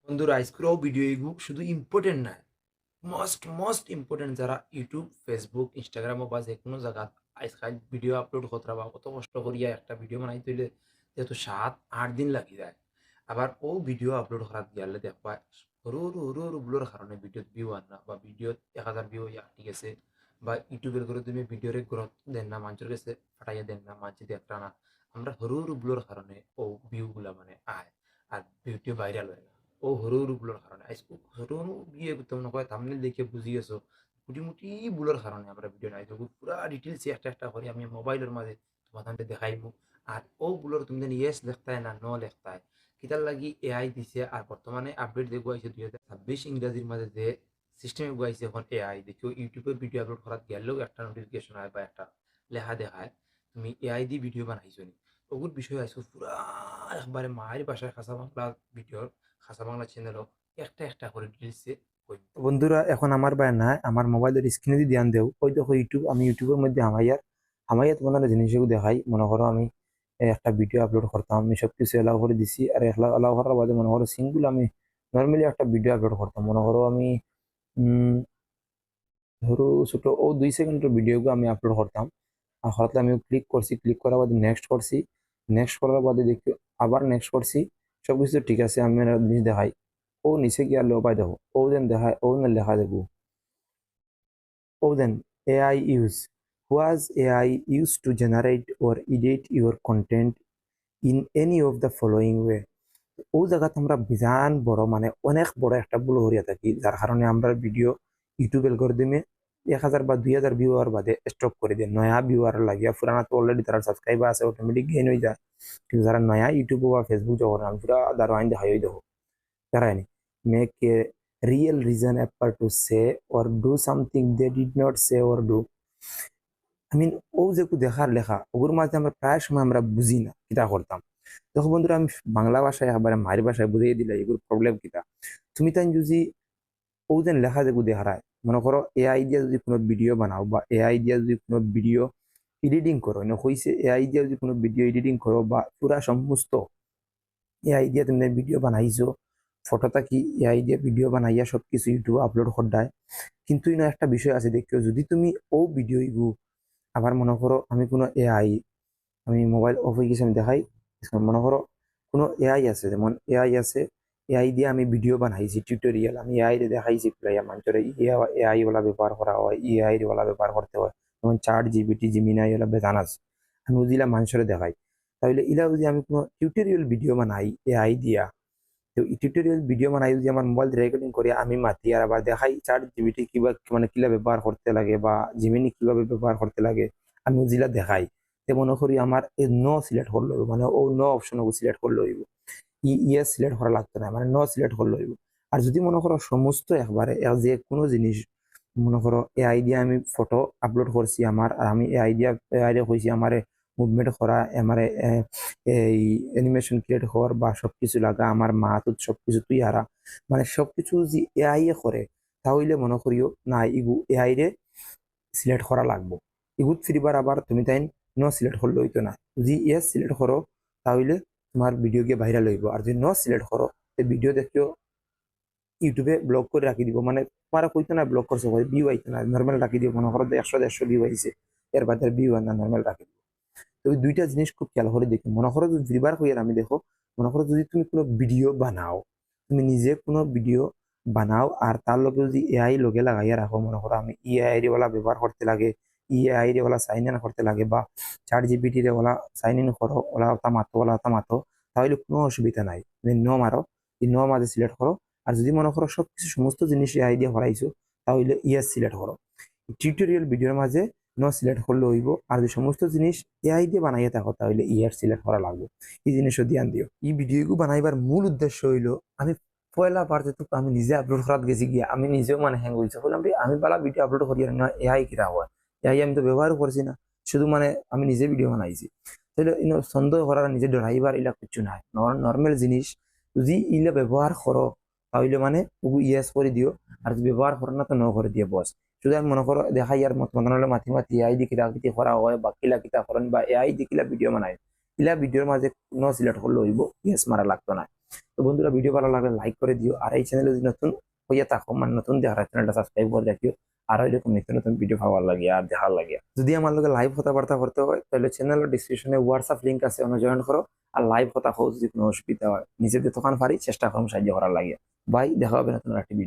বন্ধুরা আজকেরও ভিডিও এগু শুধু ইম্পর্টেন্ট না, মোস্ট মোস্ট ইম্পর্টেন্ট যারা ইউটিউব, ফেসবুক, ইনস্টাগ্রাম বা যে কোনো জায়গাত আজকাল ভিডিও আপলোড করতে বা কত কষ্ট করিয়া একটা ভিডিও বানাই তৈলে যেহেতু 7-8 দিন লাগি যায়। আবার ও ভিডিও আপলোড করার গেলে দেখবা সরু সরু সরু সরু ভুলের কারণে ভিডিওত ভিউ আন না বা ভিডিওত 1000 ভিউ ইয়া ঠিক আছে, বা ইউটিউবের করে তুমি ভিডিওরে গ্রোথ দেন না, মানুষের কাছে ফাটাইয়া দেন না, মানুষ দেখটা না। আমরা সরু সরু ভুলের কারণে ও ভিউগুলা মানে আয় আর ভিডিও ভাইরাল হয় না। ও সৰু সৰু ভুলৰ কাৰণে আজকো সৰু সৰু বিয়ে একদম নকয় থাম্বনেল দেখে বুঝি গেছো মুটি ভুলের কারণে আমরা ভিডিও নাই দেবো পুরা ডিটেলস একটা একটা করে আমি মোবাইলের মাঝে তোমাদের দেখাইবো। আর ও ভুলের তুমি যেন ইয়েস লেখতায় না ন লেখতায় কিতার লাগি এআই দিছে। আর বর্তমানে আপডেট দেখবো আইছে 2026 ইংরাজির মাঝে যে সিস্টেমে গুয়াইছে এখন এআই দেখিও ইউটিউবে ভিডিও আপলোড করার গেলেও একটা নোটিফিকেশন হয় বা একটা লেখা দেখায় তুমি এআই দিয়ে ভিডিও বানাইছো নি। ওগুর বিষয় আইসো পুরা একবারে মায়ের বাসায় খাসা বাংলা ভিডিও, খাসা বাংলা চ্যানেলও একটা একটা করে ডিটেলসে কই। বন্ধুরা এখন আমার বায় নাই আমার মোবাইলের স্ক্রিনে দিয়ে ধ্যান দেও ওই দেখো ইউটিউব, আমি ইউটিউবের মধ্যে আমাইয়া তোমাদের জিনিসগুলো দেখাই। মনে করো আমি একটা ভিডিও আপলোড করতাম, আমি সব কিছু এলাও করে দিছি। আর এলাও করার বাদে মনে করো সিঙ্গুল আমি নর্মালি একটা ভিডিও আপলোড করতাম। মনে করো আমি ধরো ছোট ও 2 সেকেন্ডের ভিডিওগুলো আমি আপলোড করতাম। আর হঠাৎ আমি ক্লিক করছি, ক্লিক করার বাদে নেক্সট করছি, নেক্সট করার বাদে দেখি আবার নেক্সট করছি, সবকিছু ঠিক আছে। আমি একটা জিনিস দেখাই, ও নিচে গিয়ে লো পাই দেখো ও দেন দেখায় ও দেন লেখা দেখো ও দেন AI use was AI used to generate or edit your content in any of the following way। ও জায়গাতে আমরা বিজান বড় মানে অনেক বড় একটা ভুল করিয়া থাকি, যার কারণে আমরা ভিডিও ইউটিউব অ্যালগরিদমে 1000 বা 2000 ভিউয়ার বাদে স্টপ করে দেয়। নয়া ভিউয়ার লাগিয়া পুরানা তো অলরেডি তারা সাবস্ক্রাইবার আছে, অটোমেটিক গেইন হয়ে যায়। কিন্তু যারা নয়া ইউটিউব বা ফেসবুক যখন আমি পুরা দারো আইন দেখাই দেখো তারা make a real reason appear to say or do something they did not say or do। I mean ও যে দেখার লেখা ওগুর মাঝে আমরা প্রায় সময় আমরা বুঝি না কিতা করতাম। দেখো বন্ধুরা আমি বাংলা ভাষায় আবার মায়ের ভাষায় বুঝিয়ে দিলে এগুলো প্রবলেম কিতা। তুমি তাই যদি ও যেন লেখা দেখো দেখায়, মনে করো এআই দিয়ে যদি কোনো ভিডিও বানাও বা এআই দিয়ে যদি কোনো ভিডিও এডিটিং করো, হয়েছে এআই দিয়ে যদি কোনো ভিডিও এডিটিং করো বা পুরা সমস্ত এআই দিয়ে তুমি ভিডিও বানাইছো, ফটোটা কি এআই দিয়ে ভিডিও বানাইয়া সব কিছু ইউটিউবে আপলোড করদায়। কিন্তু একটা বিষয় আছে দেখিও, যদি তুমি ও ভিডিও আবার মনে করো আমি কোনো এআই, আমি মোবাইল অফ হয়ে গেছে আমি দেখাই। মনে করো কোনো এআই আছে, যেমন এআই আছে, এআই দিয়ে আমি ভিডিও বানাইছি টিউটোরিয়াল, আমি এআই দেখাইছি প্রায় মানুষের এআই ওলা ব্যবহার করা হয়, এআই ওলা ব্যবহার করতে হয়, যেমন ChatGPT, জিমিনাই ওলা বেজান আছে। আমি ওদিলা মানুষের দেখাই। তাহলে ইলা যদি আমি কোনো টিউটোরিয়াল ভিডিও বানাই এআই দিয়া, তো টিউটোরিয়াল ভিডিও বানাই যদি আমার মোবাইল রেকর্ডিং করে আমি মাতি আর আবার দেখাই ChatGPT কিবা মানে কিলা ব্যবহার করতে লাগে বা জিমিনি কিভাবে ব্যবহার করতে লাগে, আমি ওজিলা দেখাই। তে মনে করি আমার এই নো সিলেক্ট করলো মানে ও নো অপশন সিলেক্ট করলে হইব, ইয়েস সিলেক্ট করা লাগতো না, মানে নো সিলেক্ট করলে হইব। আর যদি মনে করো সমস্ত একবারে যে কোনো জিনিস, মনে করো এআই দিয়ে আমি ফটো আপলোড করছি আমার, আর আমি এআই দিয়ে কইছি আমার মুভমেন্ট করা, আমার এই অ্যানিমেশন ক্রিয়েট হওয়ার বা সবকিছু লাগা আমার মাথুত সবকিছু তুই হারা, মানে সবকিছু যদি এআই এ করে, তাহলে মনে করিও না ইগু এআই রে সিলেক্ট করা লাগবো। ইগুত ফিরবার আবার তুমি তাই নো সিলেক্ট করলে হইতো না। যদি ইয়েস সিলেক্ট করো তাহলে তোমার ভিডিও গিয়ে ভাইরাল হইব। আর যদি নো সিলেক্ট করো ভিডিও দেখিও ইউটিউবে ব্লক করে রাখি দিব, মানে তোমার কইতো না ব্লক করছো ভিউ আইতো না, নর্মাল রাখি দিব। মনে করো 100-150 ভিউ আইছে, এর বাদে ভিউ আনা নর্মাল রাখি দিব। তো ওই দুইটা জিনিস খুব খেয়াল করে দেখি। মনে করো যদি দুইবার হইয়া আমি দেখো, মনে করো যদি তুমি কোনো ভিডিও বানাও, তুমি নিজে কোনো ভিডিও বানাও আর তার লগে যদি এআই লগে লাগাইয়া রাখো, মনে করো আমি এআই রে ওলা ব্যবহার করতে লাগে, এআই রে ওলা সাইন ইন করতে লাগে বা ChatGPT রে ওলা সাইন ইন করো, ওলা মাতো, তাহলে কোনো অসুবিধা নাই। তুমি নো মারো, এই নো মাঝে সিলেক্ট করো। আর যদি মনে করো সবকিছু সমস্ত জিনিস এআই দিয়ে হরাইছো, তাহলে ইয়েস সিলেক্ট করো। টিউটোরিয়াল ভিডিওর মাঝে নো সিলেক্ট করলে হইব। আর যে সমস্ত জিনিস এআই দিয়ে বানাইয়া থাকো তাহলে ইয়ার সিলেক্ট করা লাগবে। এই জিনিসও ধ্যান দিও। এই ভিডিওগুলো বানাইবার মূল উদ্দেশ্য হইলো আমি পয়লা পারতে তো আমি নিজে আপলোড করাত গেছি গিয়া আমি নিজেও মানে হ্যাং হয়েছে বললাম আমি বালা ভিডিও আপলোড করি না, এআই কিরা হয়, এআই আমি তো ব্যবহারও করছি না, শুধু মানে আমি নিজে ভিডিও বানাইছি। তাহলে সন্দেহ করার নিজে ড্রাইভার ইলা কিছু নাই, নর্মাল জিনিস যদি ইলা ব্যবহার করো তাহলে মানে ইয়েস করে দিও। আর যদি ব্যবহার করো না তো ন করে দিয়ে বস। যদি আমি মনে করো দেখা ইয়ার মত মতন হলে মাথি মাথি এআই দি কিলা কিতি করা হয় বা কিলা কিতা করেন বা এআই দি কিলা ভিডিও বানায়, কিলা ভিডিওর মাঝে নো সিলেক্ট করলে হইব, ইয়েস মারা লাগতো না। তো বন্ধুরা ভিডিও ভালো লাগলে লাইক করে দিও, আর এই চ্যানেলে যদি নতুন হইয়া থাকো মানে নতুন দেখার চ্যানেলটা সাবস্ক্রাইব করে রাখিও, আর এরকম নিত্য নতুন ভিডিও পাওয়ার লাগে আর দেখার লাগে। যদি আমার লগে লাইভ কথাবার্তা করতে হয় তাহলে চ্যানেলের ডিসক্রিপশনে হোয়াটসঅ্যাপ লিঙ্ক আছে, ওখানে জয়েন করো। আর লাইভ কথা হোক যদি কোনো অসুবিধা হয় নিজেদের তখন পারি চেষ্টা করুন সাহায্য করার লাগে। বাই, দেখা হবে নতুন একটি ভিডিও।